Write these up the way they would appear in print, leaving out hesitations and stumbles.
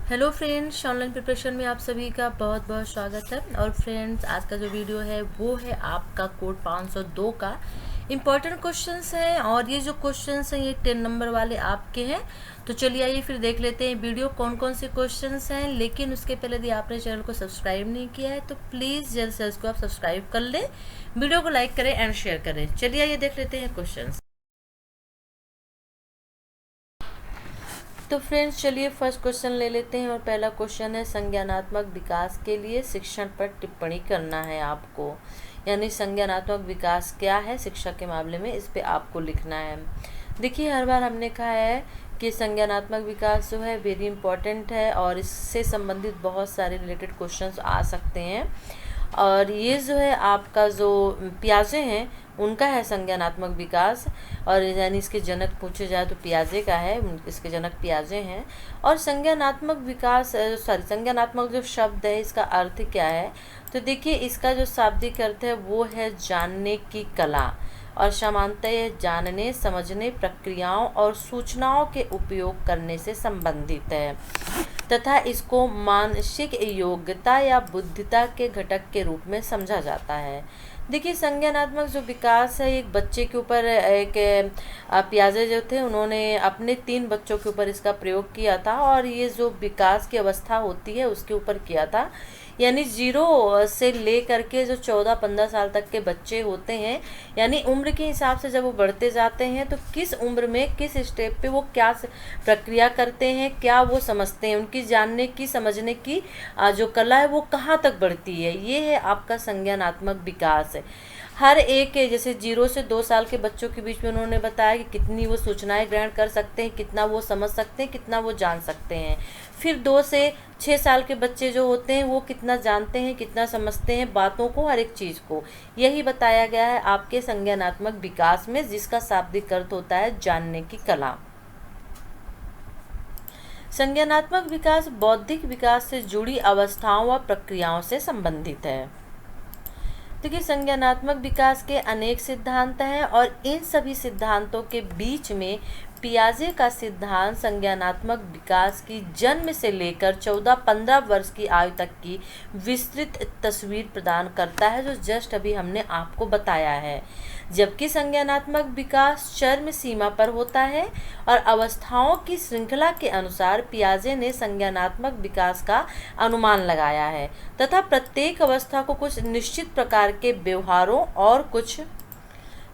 Hello friends, online preparation में आप सभी का बहुत बहुत स्वागत है। और फ्रेंड्स, आज का जो वीडियो है वो है आपका कोड 502 का इम्पॉर्टेंट क्वेश्चंस हैं। और ये जो क्वेश्चंस हैं ये 10 नंबर वाले आपके हैं। तो चलिए आइए फिर देख लेते हैं वीडियो कौन कौन से क्वेश्चंस हैं। लेकिन उसके पहले यदि आपने चैनल को सब्सक्राइब नहीं किया है तो प्लीज़ जल्द से उसको आप सब्सक्राइब कर लें, वीडियो को लाइक करें एंड शेयर करें। चलिए आइए देख लेते हैं क्वेश्चन। तो फ्रेंड्स चलिए फर्स्ट क्वेश्चन ले लेते हैं। और पहला क्वेश्चन है, संज्ञानात्मक विकास के लिए शिक्षण पर टिप्पणी करना है आपको। यानी संज्ञानात्मक विकास क्या है शिक्षा के मामले में, इस पे आपको लिखना है। देखिए, हर बार हमने कहा है कि संज्ञानात्मक विकास जो है वेरी इंपॉर्टेंट है और इससे संबंधित बहुत सारे रिलेटेड क्वेश्चंस आ सकते हैं। और ये जो है आपका जो पियाजे हैं उनका है संज्ञानात्मक विकास। और यानी इसके जनक पूछे जाए तो पियाजे का है, इसके जनक पियाजे हैं। और संज्ञानात्मक विकास संज्ञानात्मक जो शब्द है इसका अर्थ क्या है, तो देखिए इसका जो शाब्दिक अर्थ है वो है जानने की कला। और सामान्यतः जानने समझने प्रक्रियाओं और सूचनाओं के उपयोग करने से संबंधित है तथा इसको मानसिक योग्यता या बुद्धिता के घटक के रूप में समझा जाता है। देखिए, संज्ञानात्मक जो विकास है एक बच्चे के ऊपर, एक पियाजे जो थे उन्होंने अपने 3 बच्चों के ऊपर इसका प्रयोग किया था। और ये जो विकास की अवस्था होती है उसके ऊपर किया था। यानी 0 से ले करके जो 14-15 साल तक के बच्चे होते हैं, यानी उम्र के हिसाब से जब वो बढ़ते जाते हैं तो किस उम्र में किस स्टेप पे वो क्या प्रक्रिया करते हैं, क्या वो समझते हैं, उनकी जानने की समझने की जो कला है वो कहाँ तक बढ़ती है, ये है आपका संज्ञानात्मक विकास है। हर एक के जैसे 0 से 2 साल के बच्चों के बीच में उन्होंने बताया कि कितनी वो सूचनाएं ग्रहण कर सकते हैं, कितना वो समझ सकते हैं, कितना वो जान सकते हैं। फिर 2 से 6 साल के बच्चे जो होते हैं वो कितना जानते हैं, कितना समझते हैं बातों को, हर एक चीज़ को। यही बताया गया है आपके संज्ञानात्मक विकास में, जिसका शाब्दिक अर्थ होता है जानने की कला। संज्ञानात्मक विकास बौद्धिक विकास से जुड़ी अवस्थाओं व प्रक्रियाओं से संबंधित है। देखिए, संज्ञानात्मक विकास के अनेक सिद्धांत हैं और इन सभी सिद्धांतों के बीच में पियाजे का सिद्धांत संज्ञानात्मक विकास की जन्म से लेकर 14-15 वर्ष की आयु तक की विस्तृत तस्वीर प्रदान करता है, जो जस्ट अभी हमने आपको बताया है। जबकि संज्ञानात्मक विकास चरम सीमा पर होता है और अवस्थाओं की श्रृंखला के अनुसार पियाजे ने संज्ञानात्मक विकास का अनुमान लगाया है तथा प्रत्येक अवस्था को कुछ निश्चित प्रकार के व्यवहारों और कुछ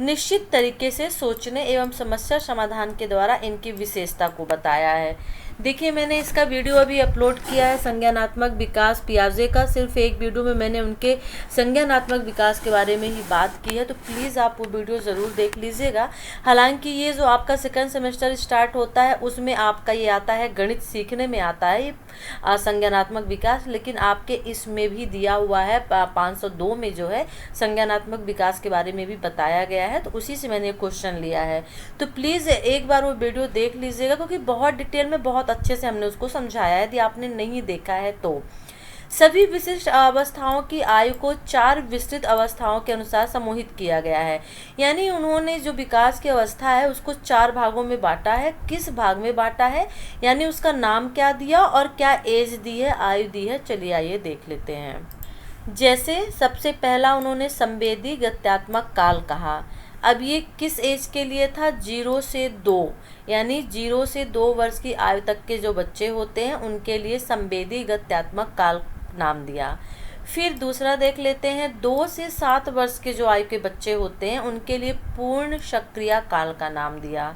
निश्चित तरीके से सोचने एवं समस्या समाधान के द्वारा इनकी विशेषता को बताया है। देखिए, मैंने इसका वीडियो अभी अपलोड किया है संज्ञानात्मक विकास पियाजे का। सिर्फ एक वीडियो में मैंने उनके संज्ञानात्मक विकास के बारे में ही बात की है, तो प्लीज़ आप वो वीडियो ज़रूर देख लीजिएगा। हालांकि ये जो आपका सेकंड सेमेस्टर स्टार्ट होता है उसमें आपका ये आता है, गणित सीखने में आता है ये संज्ञानात्मक विकास। लेकिन आपके इसमें भी दिया हुआ है 502 में जो है संज्ञानात्मक विकास के बारे में भी बताया गया है, तो उसी से मैंने क्वेश्चन लिया है। तो प्लीज़ एक बार वो वीडियो देख लीजिएगा, क्योंकि बहुत डिटेल में बहुत अच्छे से हमने उसको समझाया है, यदि आपने नहीं देखा है तो। सभी विशिष्ट अवस्थाओं की आयु को 4 विस्तृत अवस्थाओं के अनुसार समूहित किया गया है। यानी उन्होंने जो विकास की अवस्था है उसको 4 भागों में बांटा है। किस भाग में बांटा है, यानी उसका नाम क्या दिया और क्या एज दी है, आयु दी है। चलिए आइए देख लेते हैं। जैसे सबसे पहला उन्होंने संवेदी गत्यात्मक काल कहा। अब ये किस एज के लिए था, 0 से 2, यानी 0 से 2 वर्ष की आयु तक के जो बच्चे होते हैं उनके लिए संवेदी गत्यात्मक काल नाम दिया। फिर दूसरा देख लेते हैं, 2 से 7 वर्ष के जो आयु के बच्चे होते हैं उनके लिए पूर्ण सक्रिया काल का नाम दिया।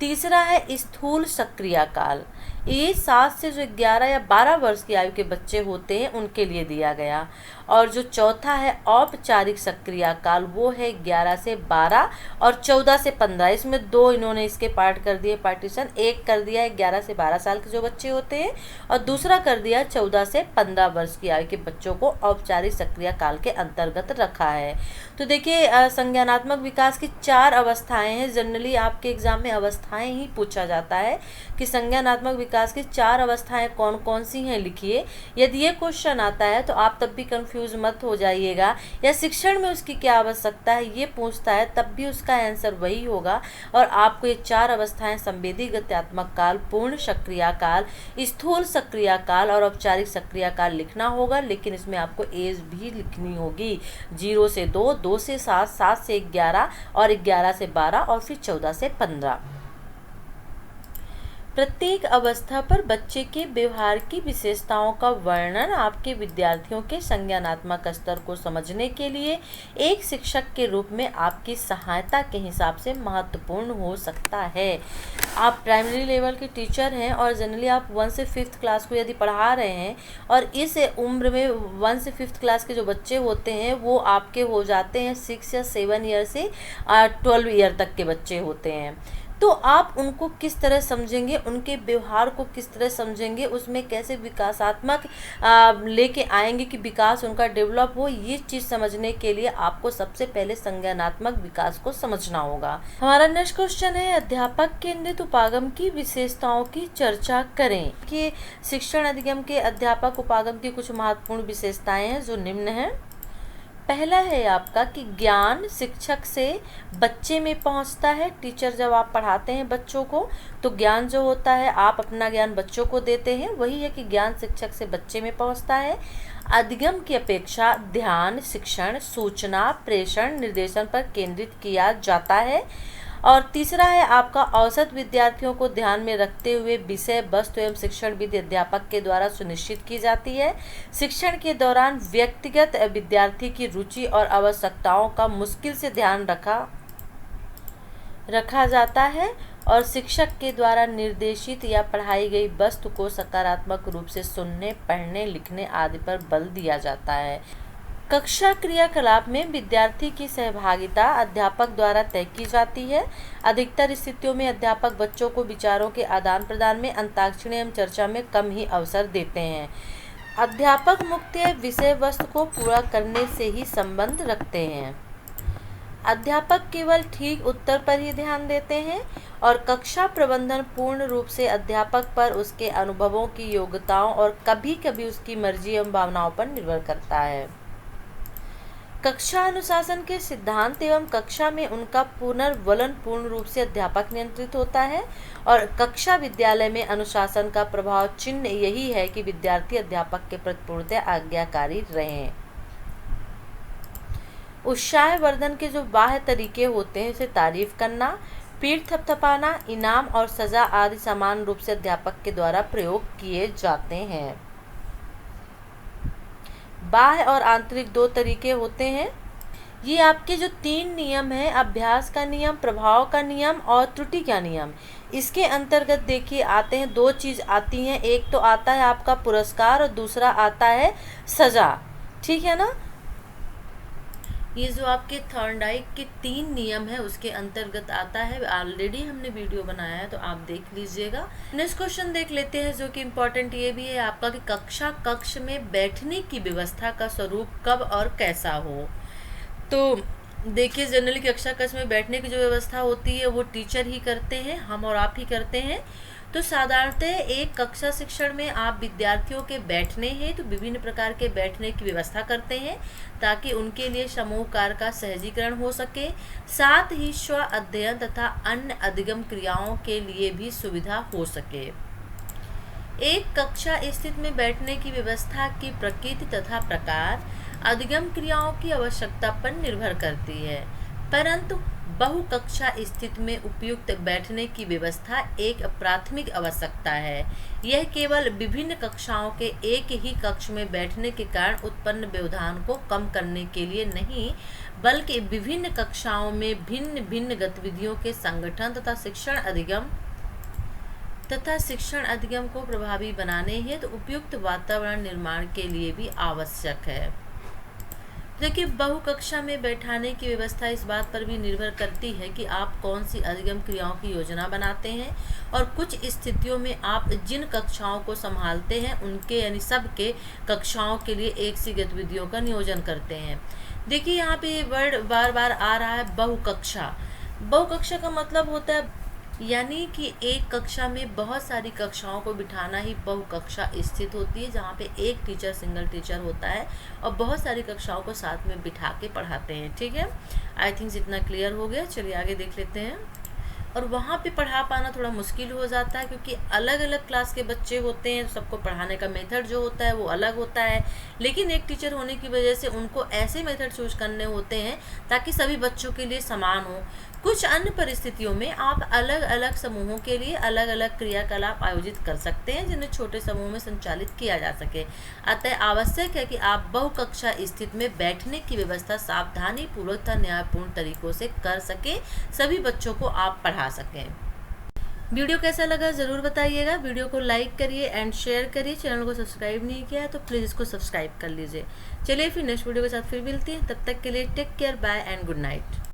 तीसरा है स्थूल सक्रिया काल, ये 7 से जो 11 या 12 वर्ष की आयु के बच्चे होते हैं उनके लिए दिया गया। और जो चौथा है औपचारिक सक्रिया काल, वो है 11 से 12 और 14 से 15। इसमें 2 इन्होंने इसके पार्ट कर दिए पार्टीशन। एक कर दिया है 11 से 12 साल के जो बच्चे होते हैं और दूसरा कर दिया 14 से 15 वर्ष की आयु के बच्चों को औपचारिक सक्रिया काल के अंतर्गत रखा है। तो देखिए, संज्ञानात्मक विकास की 4 अवस्थाएं हैं। जनरली आपके एग्जाम में अवस्थाएं ही पूछा जाता है कि संज्ञानात्मक विकास विकास की 4 अवस्थाएं कौन कौन सी हैं लिखिए। यदि ये क्वेश्चन आता है तो आप तब भी कंफ्यूज मत हो जाइएगा, या शिक्षण में उसकी क्या आवश्यकता है ये पूछता है तब भी उसका आंसर वही होगा। और आपको ये 4 अवस्थाएं संवेदी गत्यात्मक काल, पूर्ण सक्रिया काल, स्थूल सक्रिया काल और औपचारिक सक्रिया काल लिखना होगा। लेकिन इसमें आपको एज भी लिखनी होगी, 0 से 2, 2 से 7, 7 से 11 और 11 से 12 और फिर 14 से 15। प्रत्येक अवस्था पर बच्चे के व्यवहार की विशेषताओं का वर्णन आपके विद्यार्थियों के संज्ञानात्मक स्तर को समझने के लिए एक शिक्षक के रूप में आपकी सहायता के हिसाब से महत्वपूर्ण हो सकता है। आप प्राइमरी लेवल के टीचर हैं और जनरली आप 1 से 5th क्लास को यदि पढ़ा रहे हैं और इस उम्र में 1 से 5th क्लास के जो बच्चे होते हैं वो आपके हो जाते हैं 6 या 7 ईयर से 12 ईयर तक के बच्चे होते हैं। तो आप उनको किस तरह समझेंगे, उनके व्यवहार को किस तरह समझेंगे, उसमें कैसे विकासात्मक लेके आएंगे कि विकास उनका डेवलप हो, ये चीज़ समझने के लिए आपको सबसे पहले संज्ञानात्मक विकास को समझना होगा। हमारा नेक्स्ट क्वेश्चन है, अध्यापक केंद्रित उपागम की विशेषताओं की चर्चा करें। कि शिक्षण अधिगम के अध्यापक उपागम की कुछ महत्वपूर्ण विशेषताएं हैं जो निम्न हैं। पहला है आपका कि ज्ञान शिक्षक से बच्चे में पहुंचता है। टीचर जब आप पढ़ाते हैं बच्चों को तो ज्ञान जो होता है आप अपना ज्ञान बच्चों को देते हैं, वही है कि ज्ञान शिक्षक से बच्चे में पहुंचता है। अधिगम की अपेक्षा ध्यान शिक्षण, सूचना, प्रेषण, निर्देशन पर केंद्रित किया जाता है। और तीसरा है आपका औसत विद्यार्थियों को ध्यान में रखते हुए विषय वस्तु एवं शिक्षण विधि अध्यापक के द्वारा सुनिश्चित की जाती है। शिक्षण के दौरान व्यक्तिगत विद्यार्थी की रुचि और आवश्यकताओं का मुश्किल से ध्यान रखा जाता है और शिक्षक के द्वारा निर्देशित या पढ़ाई गई वस्तु को सकारात्मक रूप से सुनने, पढ़ने, लिखने आदि पर बल दिया जाता है। कक्षा क्रियाकलाप में विद्यार्थी की सहभागिता अध्यापक द्वारा तय की जाती है। अधिकतर स्थितियों में अध्यापक बच्चों को विचारों के आदान प्रदान में, अंताक्षरी एवं चर्चा में कम ही अवसर देते हैं। अध्यापक मुख्य विषय वस्तु को पूरा करने से ही संबंध रखते हैं। अध्यापक केवल ठीक उत्तर पर ही ध्यान देते हैं और कक्षा प्रबंधन पूर्ण रूप से अध्यापक पर, उसके अनुभवों की योग्यताओं और कभी कभी उसकी मर्जी एवं भावनाओं पर निर्भर करता है। कक्षा अनुशासन के सिद्धांत एवं कक्षा में उनका पुनर्वलन पूर्ण रूप से अध्यापक नियंत्रित होता है और कक्षा विद्यालय में अनुशासन का प्रभाव चिन्ह यही है कि विद्यार्थी अध्यापक के प्रति पूर्णतः आज्ञाकारी रहें। उत्साह वर्धन के जो बाह्य तरीके होते हैं, जैसे तारीफ करना, पीठ थपथपाना, इनाम और सजा आदि समान रूप से अध्यापक के द्वारा प्रयोग किए जाते हैं। बाह्य और आंतरिक 2 तरीके होते हैं। ये आपके जो 3 नियम हैं, अभ्यास का नियम, प्रभाव का नियम और त्रुटि का नियम, इसके अंतर्गत देखिए आते हैं 2 चीज़ आती हैं। एक तो आता है आपका पुरस्कार और दूसरा आता है सजा, ठीक है ना। ये जो आपके थॉर्नडाइक के 3 नियम है उसके अंतर्गत आता है। ऑलरेडी हमने वीडियो बनाया है तो आप देख लीजिएगा। नेक्स्ट क्वेश्चन देख लेते हैं जो कि इम्पोर्टेंट ये भी है आपका कि कक्षा कक्ष में बैठने की व्यवस्था का स्वरूप कब और कैसा हो। तो देखिए जनरली कक्षा कक्ष में बैठने की जो व्यवस्था होती है वो टीचर ही करते हैं, हम और आप ही करते हैं। तो साधारणतः एक कक्षा शिक्षण में आप विद्यार्थियों के बैठने हेतु तो विभिन्न प्रकार के बैठने की व्यवस्था करते हैं ताकि उनके लिए समूह कार्य का सहजीकरण हो सके। साथ ही स्व अध्ययन तथा अन्य अधिगम क्रियाओं के लिए भी सुविधा हो सके। एक कक्षा स्थिति में बैठने की व्यवस्था की प्रकृति तथा प्रकार अधिगम क्रियाओं की आवश्यकता पर निर्भर करती है, परंतु बहुकक्षा स्थिति में उपयुक्त बैठने की व्यवस्था एक प्राथमिक आवश्यकता है। यह केवल विभिन्न कक्षाओं के एक ही कक्ष में बैठने के कारण उत्पन्न व्यवधान को कम करने के लिए नहीं, बल्कि विभिन्न कक्षाओं में भिन्न भिन्न गतिविधियों के संगठन तथा शिक्षण अधिगम को प्रभावी बनाने हेतु उपयुक्त वातावरण निर्माण के लिए भी आवश्यक है। देखिए बहुकक्षा में बैठाने की व्यवस्था इस बात पर भी निर्भर करती है कि आप कौन सी अधिगम क्रियाओं की योजना बनाते हैं और कुछ स्थितियों में आप जिन कक्षाओं को संभालते हैं उनके यानी सबके कक्षाओं के लिए एक सी गतिविधियों का नियोजन करते हैं। देखिए यहाँ पे वर्ड बार बार आ रहा है बहुकक्षा। बहुकक्षा का मतलब होता है यानी कि एक कक्षा में बहुत सारी कक्षाओं को बिठाना ही बहुकक्षा स्थित होती है, जहाँ पे एक टीचर सिंगल टीचर होता है और बहुत सारी कक्षाओं को साथ में बिठा के पढ़ाते हैं। ठीक है, आई थिंक इतना क्लियर हो गया। चलिए आगे देख लेते हैं। और वहाँ पे पढ़ा पाना थोड़ा मुश्किल हो जाता है, क्योंकि अलग अलग क्लास के बच्चे होते हैं, सबको पढ़ाने का मेथड जो होता है वो अलग होता है। लेकिन एक टीचर होने की वजह से उनको ऐसे मेथड चूज करने होते हैं ताकि सभी बच्चों के लिए समान हो। कुछ अन्य परिस्थितियों में आप अलग अलग समूहों के लिए अलग अलग क्रियाकलाप आयोजित कर सकते हैं, जिन्हें छोटे समूह में संचालित किया जा सके। अतः आवश्यक है कि आप बहुकक्षा स्थिति में बैठने की व्यवस्था सावधानी पूर्वक तथा न्यायपूर्ण तरीकों से कर सके, सभी बच्चों को आप पढ़ा सकें। वीडियो कैसा लगा ज़रूर बताइएगा। वीडियो को लाइक करिए एंड शेयर करिए। चैनल को सब्सक्राइब नहीं किया है तो प्लीज़ इसको सब्सक्राइब कर लीजिए। चलिए फिर नेक्स्ट वीडियो के साथ फिर मिलती है, तब तक के लिए take care, bye and good night.